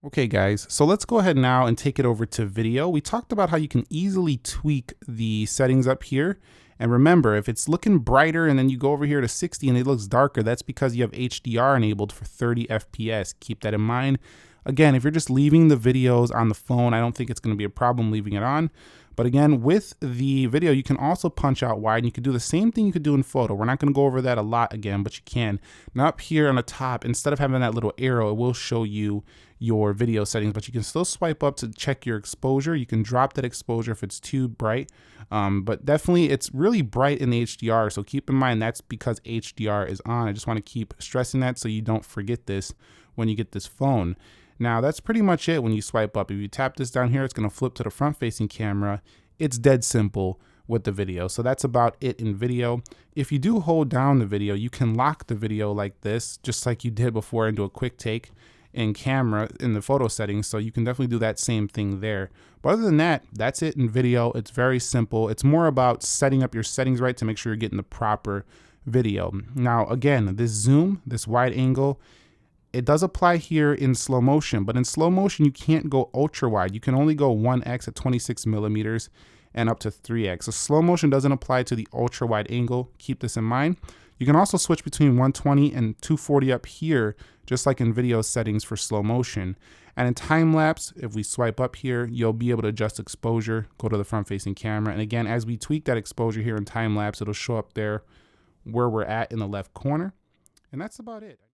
Okay guys, so let's go ahead now and take it over to video. We talked about how you can easily tweak the settings up here. And remember, if it's looking brighter and then you go over here to 60 and it looks darker, that's because you have HDR enabled for 30 FPS. Keep that in mind. Again, if you're just leaving the videos on the phone, I don't think it's going to be a problem leaving it on. But again, with the video, you can also punch out wide and you can do the same thing you could do in photo. We're not going to go over that a lot again, but you can. Now up here on the top, instead of having that little arrow, it will show you your video settings, but you can still swipe up to check your exposure. You can drop that exposure if it's too bright, but definitely it's really bright in the HDR. So keep in mind that's because HDR is on. I just want to keep stressing that so you don't forget this when you get this phone. Now that's pretty much it when you swipe up. If you tap this down here, it's going to flip to the front facing camera. It's dead simple with the video. So that's about it in video. If you do hold down the video, you can lock the video like this, just like you did before, and do a quick take in camera in the photo settings. So you can definitely do that same thing there. But other than that, that's it in video. It's very simple. It's more about setting up your settings right to make sure you're getting the proper video. Now, again, this zoom, this wide angle, it does apply here in slow motion, but in slow motion, you can't go ultra wide. You can only go 1x at 26 millimeters and up to 3x. So slow motion doesn't apply to the ultra wide angle. Keep this in mind. You can also switch between 120 and 240 up here, just like in video settings for slow motion. And in time lapse, if we swipe up here, you'll be able to adjust exposure, go to the front facing camera. And again, as we tweak that exposure here in time lapse, it'll show up there where we're at in the left corner. And that's about it.